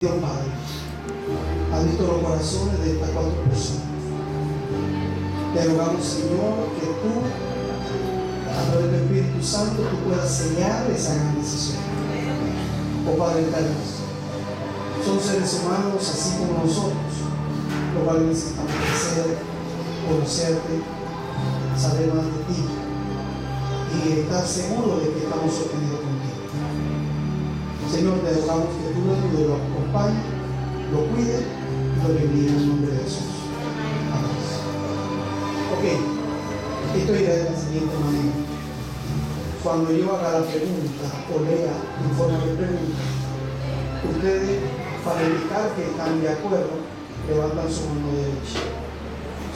Dios Padre, ha visto los corazones de estas 4 personas. Te rogamos, Señor, que tú, a través del Espíritu Santo, tú puedas sellar esa gran decisión. Oh Padre eterno, son seres humanos así como nosotros, los cuales necesitamos crecer, conocerte, saber más de ti y estar seguros de que estamos sostenidos contigo. Señor, te rogamos que tú lo acompañes, lo cuides y lo bendiga en el nombre de Jesús. Amén. Ok, esto irá de la siguiente manera. Cuando yo haga la pregunta o lea en forma de pregunta, ustedes, para indicar que están de acuerdo, levantan su mano derecha.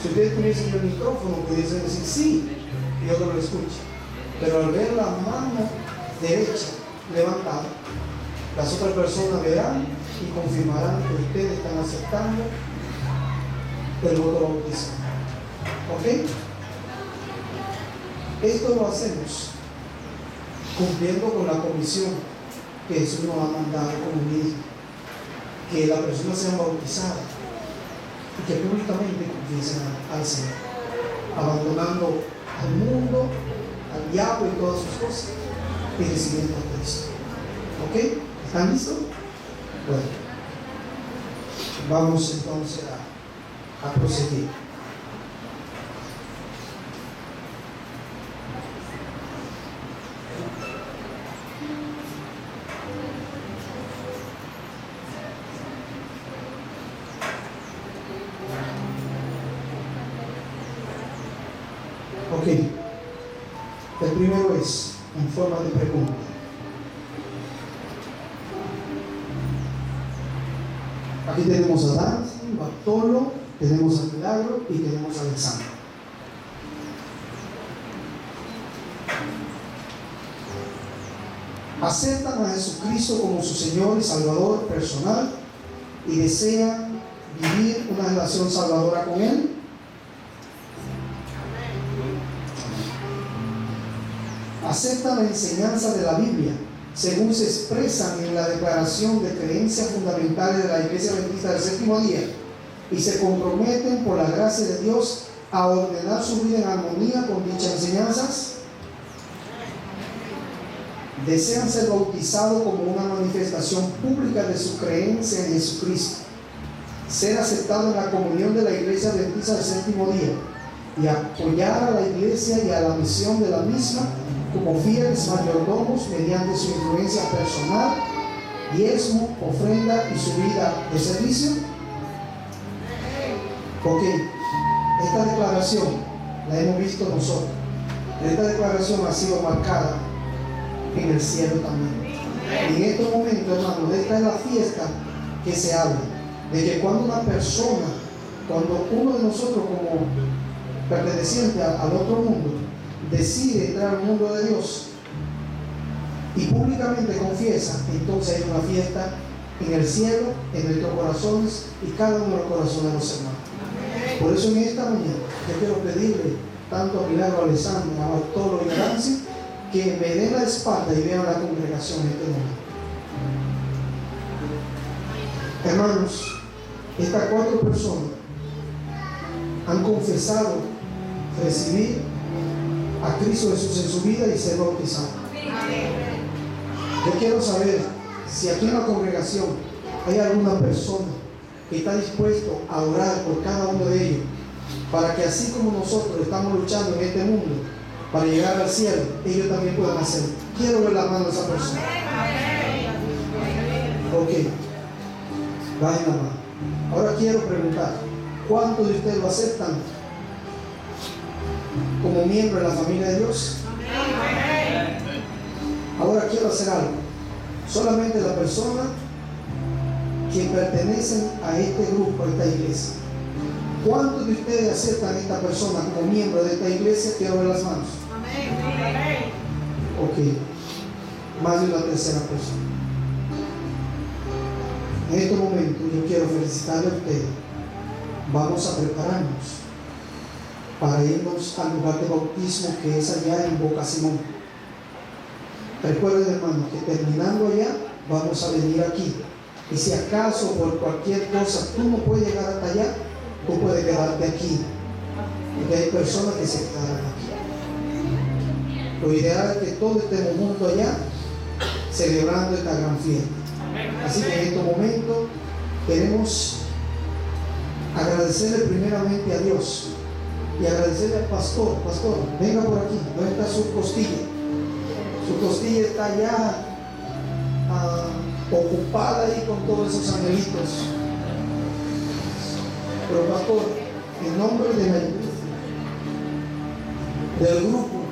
Si ustedes tuviesen el micrófono, pudiesen decir sí, y yo que lo escuche. Pero al ver la mano derecha levantada, las otras personas verán y confirmarán que ustedes están aceptando el voto bautizado. ¿Ok? Esto lo hacemos cumpliendo con la comisión que Jesús nos ha mandado como mismo, que las personas sean bautizadas y que públicamente confiesen al Señor, abandonando al mundo, al diablo y todas sus cosas y recibiendo a Cristo. ¿Ok? ¿Están listos? Bueno, vamos entonces a proseguir. Ok, el primero es en forma de pregunta. Aquí tenemos a Dante, Bartolo, tenemos a Milagro y tenemos a Alexandra. ¿Aceptan a Jesucristo como su Señor y Salvador personal y desean vivir una relación salvadora con Él? ¿Aceptan la enseñanza de la Biblia según se expresan en la declaración de creencias fundamentales de la Iglesia Adventista del Séptimo Día y se comprometen por la gracia de Dios a ordenar su vida en armonía con dichas enseñanzas? ¿Desean ser bautizados como una manifestación pública de su creencia en Jesucristo, ser aceptados en la comunión de la Iglesia Adventista del Séptimo Día y apoyar a la Iglesia y a la misión de la misma como fieles mayordomos mediante su influencia personal, diezmo, ofrenda y su vida de servicio? Ok, esta declaración la hemos visto nosotros. Esta declaración ha sido marcada en el cielo también. Y en estos momentos, hermanos, esta es la fiesta que se habla, de que cuando una persona, cuando uno de nosotros como perteneciente al otro mundo, decide entrar al mundo de Dios y públicamente confiesa, entonces hay una fiesta en el cielo, en nuestros corazones y cada uno de los corazones de los hermanos. Por eso en esta mañana yo quiero pedirle tanto a Milagro, a Alessandro, a Bartolo y a Nancy que me den la espalda y vean la congregación en este momento. Hermanos, estas 4 personas han confesado recibir a Cristo Jesús en su vida y ser bautizados. Yo quiero saber si aquí en la congregación hay alguna persona que está dispuesto a orar por cada uno de ellos, para que así como nosotros estamos luchando en este mundo para llegar al cielo, ellos también puedan hacerlo. Quiero ver la mano de esa persona. Ok, bajen la mano. Ahora quiero preguntar, ¿cuántos de ustedes lo aceptan como miembro de la familia de Dios? Ahora quiero hacer algo. Solamente la persona que pertenecen a este grupo, a esta iglesia. ¿Cuántos de ustedes aceptan a esta persona como miembro de esta iglesia? Quiero ver las manos. Ok, más de una tercera persona. En este momento yo quiero felicitarle a ustedes. Vamos a prepararnos para irnos al lugar de bautismo que es allá en Boca Simón. Recuerden, hermanos, que terminando allá vamos a venir aquí Y si acaso por cualquier cosa tú no puedes llegar hasta allá, tú puedes quedarte aquí. Porque hay personas que se quedaron aquí. Lo ideal es que todos estemos juntos allá celebrando esta gran fiesta. Así que en estos momentos queremos agradecerle primeramente a Dios y agradecerle al pastor. Pastor, venga por aquí. ¿Dónde está su costilla? Su costilla está allá ocupada ahí con todos esos angelitos. Pero pastor, en nombre del grupo,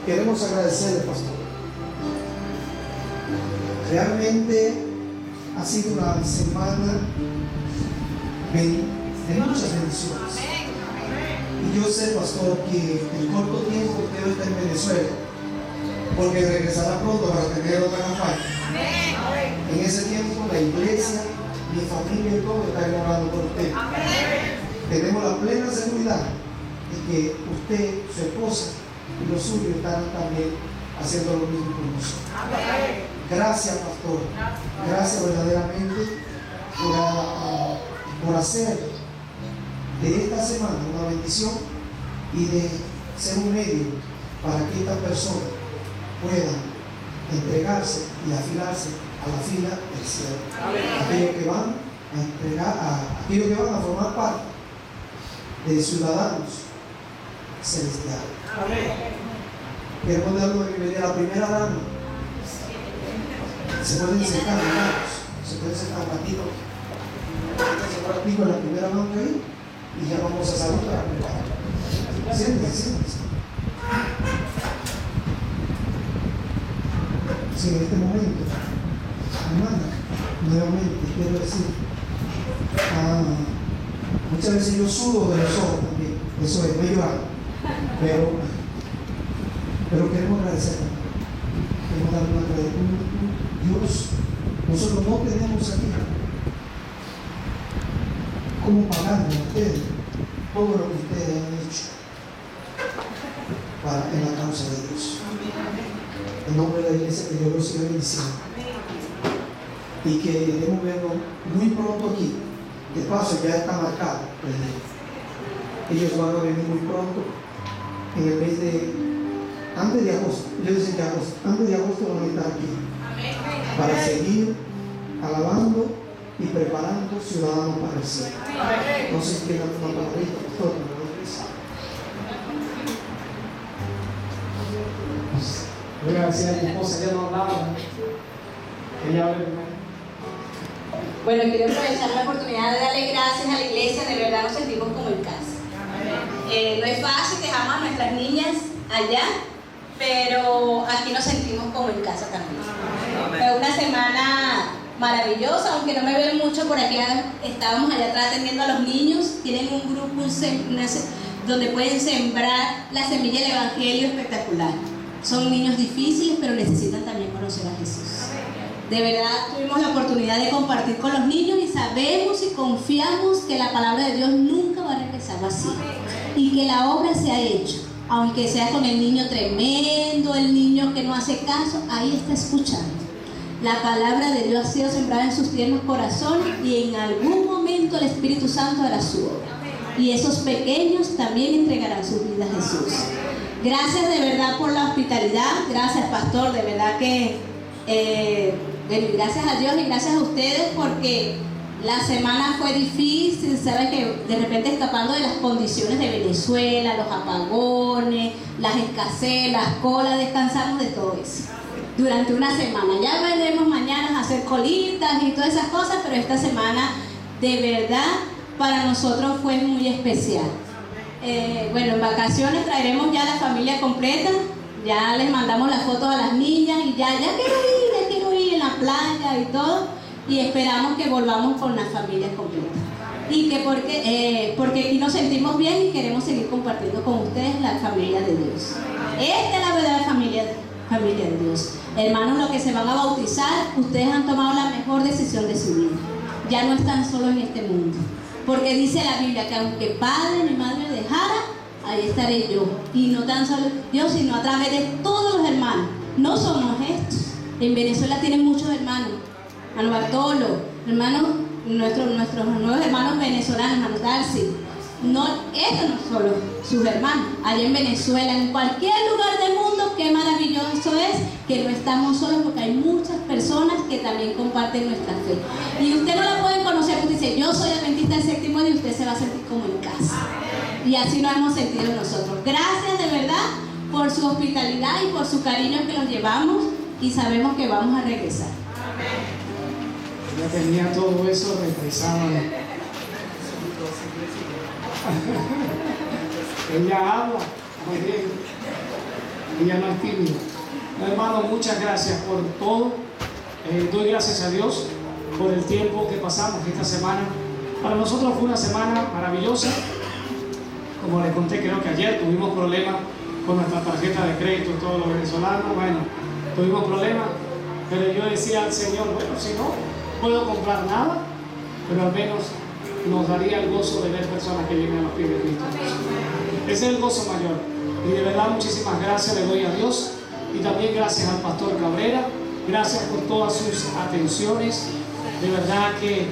queremos agradecerle, pastor. Realmente ha sido una semana de muchas bendiciones. Y yo sé, pastor, que en corto tiempo usted está en Venezuela, porque regresará pronto para tener otra campaña. En ese tiempo la iglesia, mi familia y todo está orando por usted. Tenemos la plena seguridad de que usted, su esposa y los suyos estarán también haciendo lo mismo con nosotros. Gracias, pastor. Gracias verdaderamente por hacer de esta semana una bendición y de ser un medio para que estas personas puedan entregarse y afilarse a la fila del cielo. Aquellos que van a entregar, aquellos que van a formar parte de ciudadanos celestiales. Queremos darle la bienvenida a la primera dama. Se pueden sentar, hermanos. Se pueden sentar un ratito. Se ratito en la primera banca ahí y ya vamos a saludar. Siéntense, siéntense. Sí, en este momento, hermana, nuevamente quiero decir, muchas veces yo sudo de los ojos también, eso es, me llorar, pero queremos agradecer, queremos darle una agradecimiento. Dios, nosotros no tenemos aquí cómo pagarle a ustedes todo lo que ustedes han hecho en la causa de Dios. En nombre de la iglesia, que Dios los siga bendiciendo y que debemos verlo muy pronto aquí. De paso, ya está marcado. Ellos van a venir muy pronto en el mes de antes de agosto. Yo decía de agosto, antes de agosto van a estar aquí para seguir alabando y preparando ciudadanos para el cielo. No sé si tengan una palabrita, pastor. Voy a decir a mi esposa, ella no hablaba. Ella habla primero. Bueno, quiero aprovechar la oportunidad de darle gracias a la iglesia. De verdad nos sentimos como en casa. No es fácil, dejamos a nuestras niñas allá, pero aquí nos sentimos como en casa también. Fue una semana maravillosa, aunque no me ven mucho por aquí. Estábamos allá atrás atendiendo a los niños. Tienen un grupo donde pueden sembrar la semilla del evangelio espectacular. Son niños difíciles, pero necesitan también conocer a Jesús. De verdad tuvimos la oportunidad de compartir con los niños y sabemos y confiamos que la palabra de Dios nunca va a regresar vacía y que la obra se ha hecho, aunque sea con el niño tremendo, el niño que no hace caso, ahí está escuchando. La palabra de Dios ha sido sembrada en sus tiernos corazones y en algún momento el Espíritu Santo hará su obra. Y esos pequeños también entregarán sus vidas a Jesús. Gracias de verdad por la hospitalidad. Gracias, pastor, de verdad que gracias a Dios y gracias a ustedes, porque la semana fue difícil. Saben que de repente escapando de las condiciones de Venezuela, los apagones, las escasez, las colas, descansamos de todo eso durante una semana. Ya vendremos mañana a hacer colitas y todas esas cosas, pero esta semana de verdad para nosotros fue muy especial. Bueno, en vacaciones traeremos ya la familia completa. Ya les mandamos las fotos a las niñas y ya quiero ir en la playa y todo. Y esperamos que volvamos con la familia completa. Y que porque aquí nos sentimos bien y queremos seguir compartiendo con ustedes la familia de Dios. Esta es la verdadera familia de Dios. Hermanos, los que se van a bautizar, ustedes han tomado la mejor decisión de su vida. Ya no están solos en este mundo. Porque dice la Biblia que aunque padre ni madre dejara, ahí estaré yo. Y no tan solo yo, sino a través de todos los hermanos. No somos estos. En Venezuela tienen muchos hermanos. hermano Bartolo, nuestros nuevos hermanos venezolanos, hermano Darcy. No, estos no solo sus hermanos, allá en Venezuela, en cualquier lugar del mundo, qué maravilloso es que no estamos solos, porque hay muchas personas que también comparten nuestra fe. Y usted no la puede conocer, usted dice, yo soy adventista del séptimo día, y usted se va a sentir como en casa. Y así nos hemos sentido nosotros. Gracias de verdad por su hospitalidad y por su cariño que nos llevamos, y sabemos que vamos a regresar. Ya tenía todo eso represado. Ella habla muy bien, ella no es tímida. Hermano, muchas gracias por todo. Doy gracias a Dios por el tiempo que pasamos esta semana. Para nosotros fue una semana maravillosa. Como les conté, creo que ayer tuvimos problemas con nuestra tarjeta de crédito, todos los venezolanos. Bueno, tuvimos problemas, pero yo decía al Señor, bueno, si no puedo comprar nada, pero al menos nos daría el gozo de ver personas que vienen a los pies de Cristo. Ese es el gozo mayor. Y de verdad muchísimas gracias le doy a Dios, y también gracias al pastor Cabrera. Gracias por todas sus atenciones. De verdad que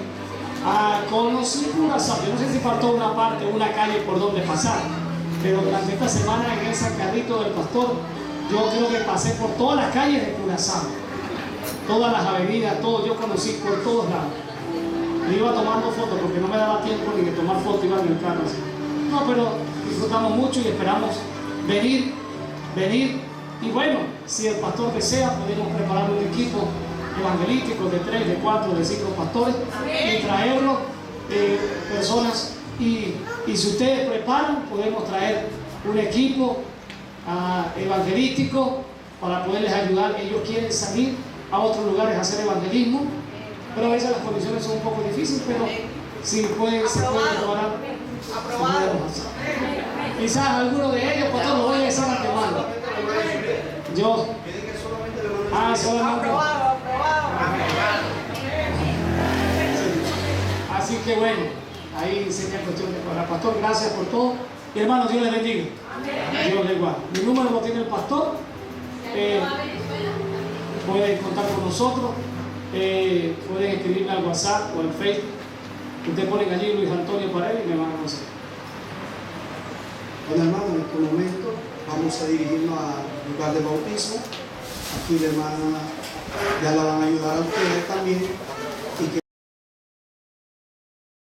conocí Curazao. Yo no sé si faltó una parte, una calle por donde pasar, pero durante esta semana en ese carrito del pastor, yo creo que pasé por todas las calles de Curazao, todas las avenidas, todo. Yo conocí por todos lados. Me iba tomando fotos porque no me daba tiempo ni de tomar fotos, iba en el carro así. No, pero disfrutamos mucho y esperamos venir. Y bueno, si el pastor desea, podemos preparar un equipo evangelístico de 3, de 4, de 5 pastores y traerlo, personas. Y si ustedes preparan, podemos traer un equipo evangelístico para poderles ayudar. Ellos quieren salir a otros lugares a hacer evangelismo, pero a veces las condiciones son un poco difíciles, pero si se puede mejorar. Quizás alguno de ellos, pastor, lo voy a besar antemano. Yo. Solamente. Así que bueno, ahí sería cuestión de para pastor. Gracias por todo. Y hermanos, Dios les bendiga. Dios les guarde. Mi número lo tiene el pastor. Pueden contar con nosotros. Pueden escribirme al WhatsApp o al Facebook. Ustedes ponen allí Luis Antonio Paredes y me van a conocer. Bueno, hermano, en este momento vamos a dirigirnos al lugar de bautismo. Aquí la hermana ya la van a ayudar a ustedes también